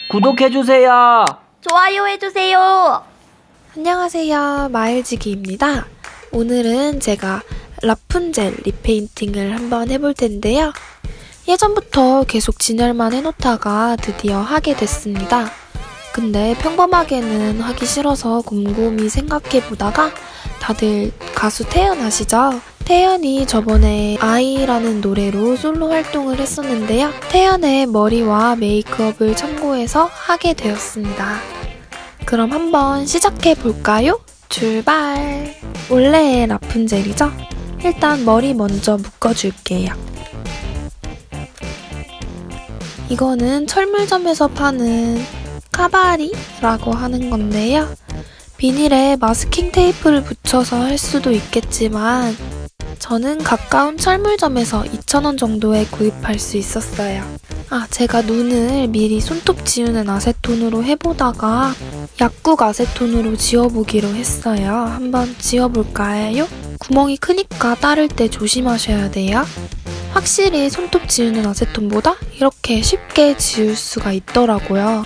구독해주세요. 좋아요 해주세요. 안녕하세요, 마일지기입니다. 오늘은 제가 라푼젤 리페인팅을 한번 해볼 텐데요. 예전부터 계속 진열만 해놓다가 드디어 하게 됐습니다. 근데 평범하게는 하기 싫어서 곰곰이 생각해보다가 다들 가수 태연 아시죠? 태연이 저번에 아이라는 노래로 솔로 활동을 했었는데요. 태연의 머리와 메이크업을 참고해서 하게 되었습니다. 그럼 한번 시작해볼까요? 출발! 원래의 라푼젤이죠? 일단 머리 먼저 묶어줄게요. 이거는 철물점에서 파는 카바리라고 하는 건데요. 비닐에 마스킹 테이프를 붙여서 할 수도 있겠지만 저는 가까운 철물점에서 2,000원 정도에 구입할 수 있었어요. 제가 눈을 미리 손톱 지우는 아세톤으로 해보다가 약국 아세톤으로 지워보기로 했어요. 한번 지워볼까요? 구멍이 크니까 따를 때 조심하셔야 돼요. 확실히 손톱 지우는 아세톤보다 이렇게 쉽게 지울 수가 있더라고요.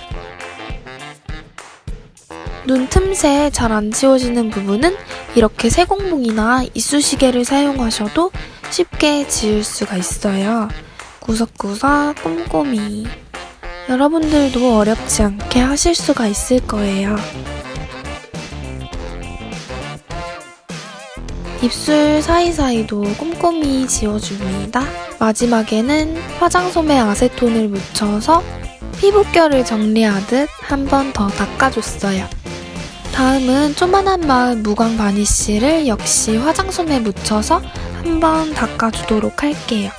눈 틈새 잘 안 지워지는 부분은 이렇게 세공봉이나 이쑤시개를 사용하셔도 쉽게 지울 수가 있어요. 구석구석 꼼꼼히. 여러분들도 어렵지 않게 하실 수가 있을 거예요. 입술 사이사이도 꼼꼼히 지워줍니다. 마지막에는 화장솜에 아세톤을 묻혀서 피부결을 정리하듯 한 번 더 닦아줬어요. 다음은 조만한 마음 무광 바니쉬를 역시 화장솜에 묻혀서 한번 닦아주도록 할게요.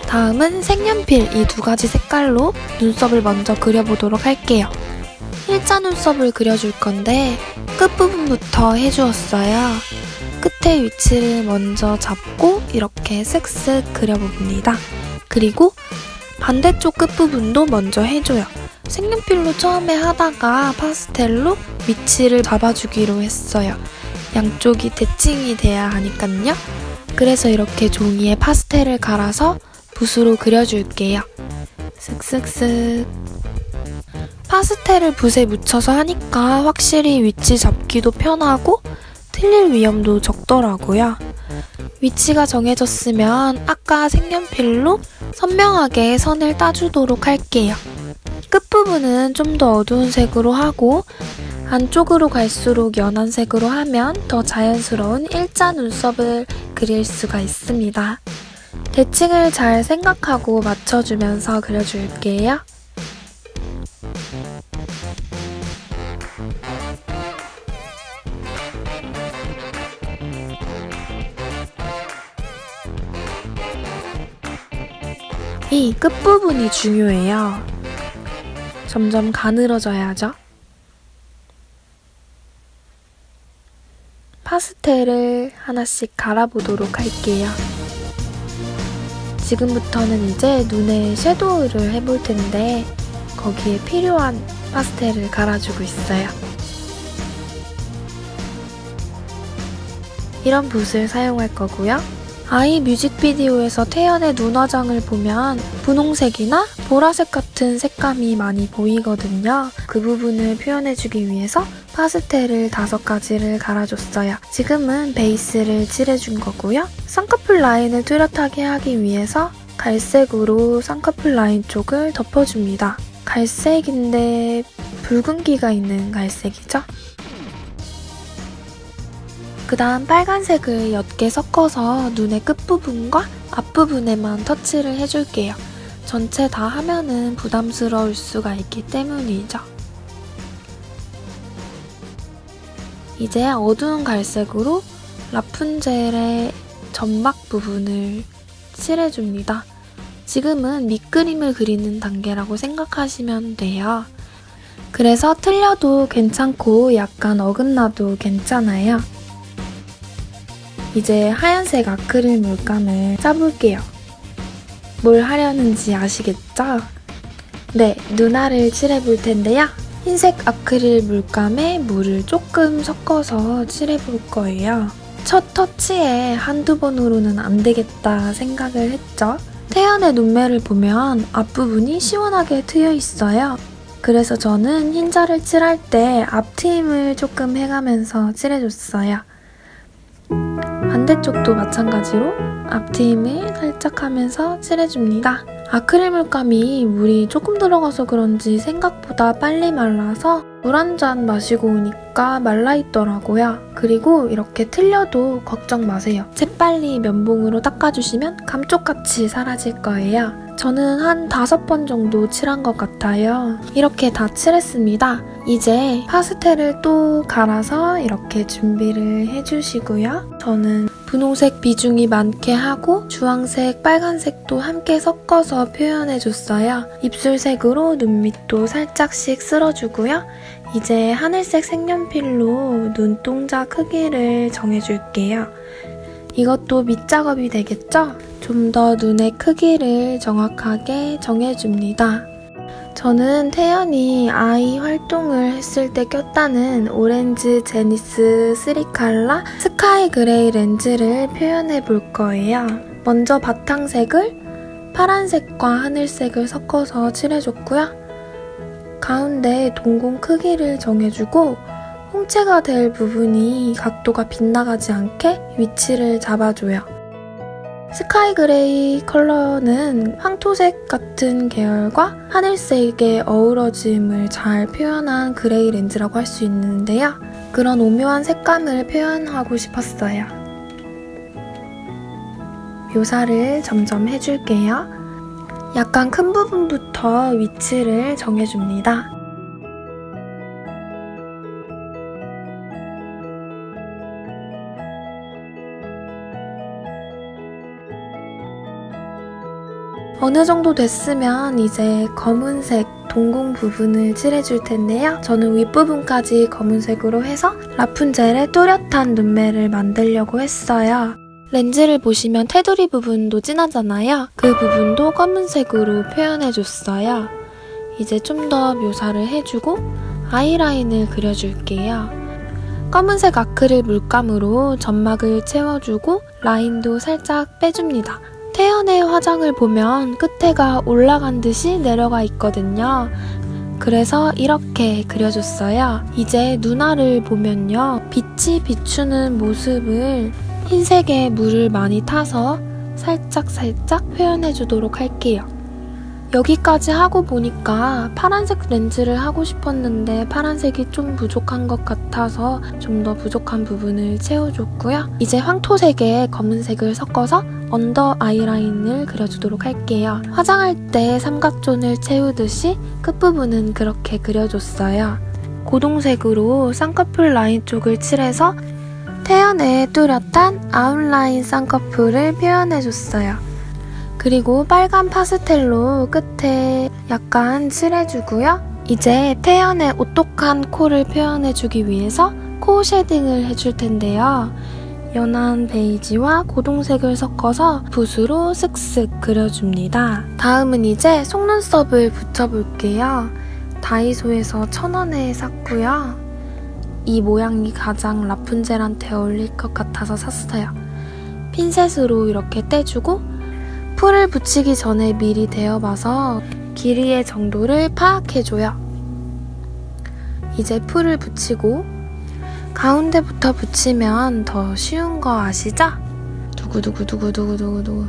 다음은 색연필 이 두 가지 색깔로 눈썹을 먼저 그려보도록 할게요. 일자 눈썹을 그려줄 건데 끝부분부터 해주었어요. 끝의 위치를 먼저 잡고 이렇게 슥슥 그려봅니다. 그리고 반대쪽 끝부분도 먼저 해줘요. 색연필로 처음에 하다가 파스텔로 위치를 잡아주기로 했어요. 양쪽이 대칭이 돼야 하니깐요. 그래서 이렇게 종이에 파스텔을 갈아서 붓으로 그려줄게요. 슥슥슥. 파스텔을 붓에 묻혀서 하니까 확실히 위치 잡기도 편하고 틀릴 위험도 적더라고요. 위치가 정해졌으면 아까 색연필로 선명하게 선을 따주도록 할게요. 끝부분은 좀 더 어두운 색으로 하고 안쪽으로 갈수록 연한 색으로 하면 더 자연스러운 일자 눈썹을 그릴 수가 있습니다. 대칭을 잘 생각하고 맞춰주면서 그려줄게요. 이 끝부분이 중요해요. 점점 가늘어져야죠. 파스텔을 하나씩 갈아보도록 할게요. 지금부터는 이제 눈에 섀도우를 해볼 텐데 거기에 필요한 파스텔을 갈아주고 있어요. 이런 붓을 사용할 거고요. 아이 뮤직비디오에서 태연의 눈화장을 보면 분홍색이나 보라색 같은 색감이 많이 보이거든요. 그 부분을 표현해주기 위해서 파스텔을 5가지를 갈아줬어요. 지금은 베이스를 칠해준 거고요. 쌍꺼풀 라인을 뚜렷하게 하기 위해서 갈색으로 쌍꺼풀 라인 쪽을 덮어줍니다. 갈색인데 붉은기가 있는 갈색이죠? 그 다음 빨간색을 옅게 섞어서 눈의 끝부분과 앞부분에만 터치를 해줄게요. 전체 다 하면은 부담스러울 수가 있기 때문이죠. 이제 어두운 갈색으로 라푼젤의 점막 부분을 칠해줍니다. 지금은 밑그림을 그리는 단계라고 생각하시면 돼요. 그래서 틀려도 괜찮고 약간 어긋나도 괜찮아요. 이제 하얀색 아크릴 물감을 짜볼게요. 뭘 하려는지 아시겠죠? 네, 눈알을 칠해볼 텐데요. 흰색 아크릴 물감에 물을 조금 섞어서 칠해볼 거예요. 첫 터치에 한두 번으로는 안 되겠다 생각을 했죠. 태연의 눈매를 보면 앞부분이 시원하게 트여 있어요. 그래서 저는 흰자를 칠할 때 앞트임을 조금 해가면서 칠해줬어요. 반대쪽도 마찬가지로 앞트임을 살짝 하면서 칠해줍니다. 아크릴 물감이 물이 조금 들어가서 그런지 생각보다 빨리 말라서 물 한 잔 마시고 오니까 말라있더라고요. 그리고 이렇게 틀려도 걱정 마세요. 재빨리 면봉으로 닦아주시면 감쪽같이 사라질 거예요. 저는 한 5번 정도 칠한 것 같아요. 이렇게 다 칠했습니다. 이제 파스텔을 또 갈아서 이렇게 준비를 해주시고요. 저는 분홍색 비중이 많게 하고 주황색, 빨간색도 함께 섞어서 표현해줬어요. 입술색으로 눈 밑도 살짝씩 쓸어주고요. 이제 하늘색 색연필로 눈동자 크기를 정해줄게요. 이것도 밑작업이 되겠죠? 좀 더 눈의 크기를 정확하게 정해줍니다. 저는 태연이 아이 활동을 했을 때 꼈다는 오렌지 제니스 3컬러 스카이 그레이 렌즈를 표현해 볼 거예요. 먼저 바탕색을 파란색과 하늘색을 섞어서 칠해줬고요. 가운데 동공 크기를 정해주고 홍채가 될 부분이 각도가 빗나가지 않게 위치를 잡아줘요. 스카이 그레이 컬러는 황토색 같은 계열과 하늘색의 어우러짐을 잘 표현한 그레이 렌즈라고 할 수 있는데요. 그런 오묘한 색감을 표현하고 싶었어요. 묘사를 점점 해줄게요. 약간 큰 부분부터 위치를 정해줍니다. 어느 정도 됐으면 이제 검은색 동공 부분을 칠해줄 텐데요. 저는 윗부분까지 검은색으로 해서 라푼젤의 또렷한 눈매를 만들려고 했어요. 렌즈를 보시면 테두리 부분도 진하잖아요. 그 부분도 검은색으로 표현해줬어요. 이제 좀 더 묘사를 해주고 아이라인을 그려줄게요. 검은색 아크릴 물감으로 점막을 채워주고 라인도 살짝 빼줍니다. 태연의 화장을 보면 끝에가 올라간 듯이 내려가 있거든요. 그래서 이렇게 그려줬어요. 이제 눈알을 보면요. 빛이 비추는 모습을 흰색에 물을 많이 타서 살짝 표현해주도록 할게요. 여기까지 하고 보니까 파란색 렌즈를 하고 싶었는데 파란색이 좀 부족한 것 같아서 좀 더 부족한 부분을 채워줬고요. 이제 황토색에 검은색을 섞어서 언더 아이라인을 그려주도록 할게요. 화장할 때 삼각존을 채우듯이 끝부분은 그렇게 그려줬어요. 고동색으로 쌍꺼풀 라인 쪽을 칠해서 태연의 뚜렷한 아웃라인 쌍꺼풀을 표현해줬어요. 그리고 빨간 파스텔로 끝에 약간 칠해주고요. 이제 태연의 오똑한 코를 표현해주기 위해서 코 쉐딩을 해줄 텐데요. 연한 베이지와 고동색을 섞어서 붓으로 슥슥 그려줍니다. 다음은 이제 속눈썹을 붙여볼게요. 다이소에서 1,000원에 샀고요. 이 모양이 가장 라푼젤한테 어울릴 것 같아서 샀어요. 핀셋으로 이렇게 떼주고 풀을 붙이기 전에 미리 데워봐서 길이의 정도를 파악해줘요. 이제 풀을 붙이고 가운데부터 붙이면 더 쉬운 거 아시죠? 두구두구두구두구두구.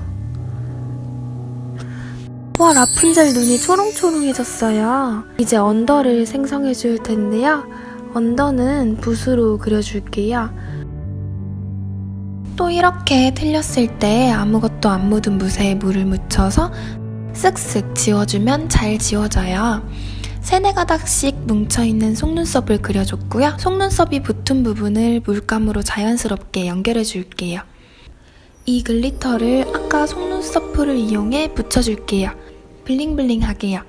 와, 라푼젤 눈이 초롱초롱해졌어요. 이제 언더를 생성해줄 텐데요. 언더는 붓으로 그려줄게요. 또 이렇게 틀렸을 때 아무것도 안 묻은 붓에 물을 묻혀서 쓱쓱 지워주면 잘 지워져요. 3-4가닥씩 뭉쳐있는 속눈썹을 그려줬고요. 속눈썹이 붙은 부분을 물감으로 자연스럽게 연결해줄게요. 이 글리터를 아까 속눈썹 풀을 이용해 붙여줄게요. 블링블링하게요.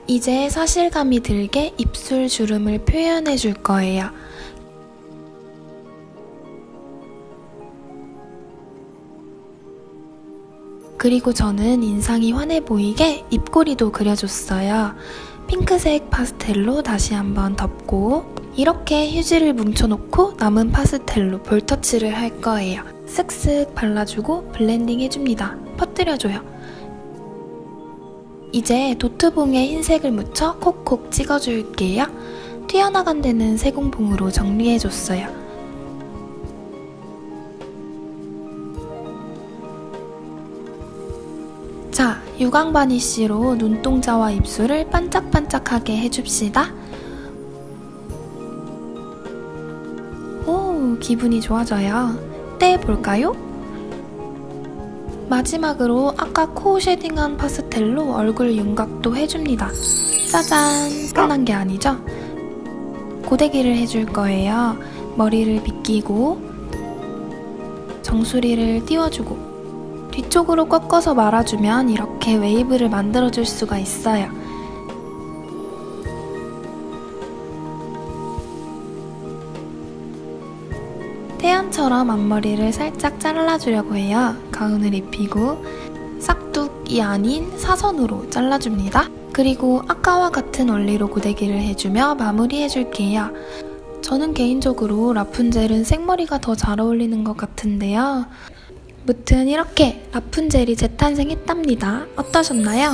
이제 사실감이 들게 입술 주름을 표현해줄 거예요. 그리고 저는 인상이 환해 보이게 입꼬리도 그려줬어요. 핑크색 파스텔로 다시 한번 덮고 이렇게 휴지를 뭉쳐놓고 남은 파스텔로 볼터치를 할 거예요. 쓱쓱 발라주고 블렌딩 해줍니다. 퍼뜨려줘요. 이제 도트봉에 흰색을 묻혀 콕콕 찍어줄게요. 튀어나간 데는 세공봉으로 정리해줬어요. 자, 유광 바니쉬로 눈동자와 입술을 반짝반짝하게 해줍시다. 오, 기분이 좋아져요. 떼볼까요? 마지막으로 아까 코 쉐딩한 파스텔로 얼굴 윤곽도 해줍니다. 짜잔! 끝난 게 아니죠? 고데기를 해줄 거예요. 머리를 빗기고 정수리를 띄워주고 뒤쪽으로 꺾어서 말아주면 이렇게 웨이브를 만들어줄 수가 있어요. 태연처럼 앞머리를 살짝 잘라주려고 해요. 가운을 입히고 싹둑이 아닌 사선으로 잘라줍니다. 그리고 아까와 같은 원리로 고데기를 해주며 마무리해줄게요. 저는 개인적으로 라푼젤은 생머리가 더 잘 어울리는 것 같은데요. 무튼 이렇게 라푼젤이 재탄생했답니다. 어떠셨나요?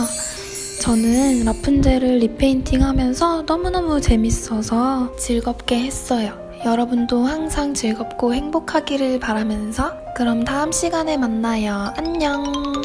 저는 라푼젤을 리페인팅 하면서 너무너무 재밌어서 즐겁게 했어요. 여러분도 항상 즐겁고 행복하기를 바라면서 그럼 다음 시간에 만나요. 안녕!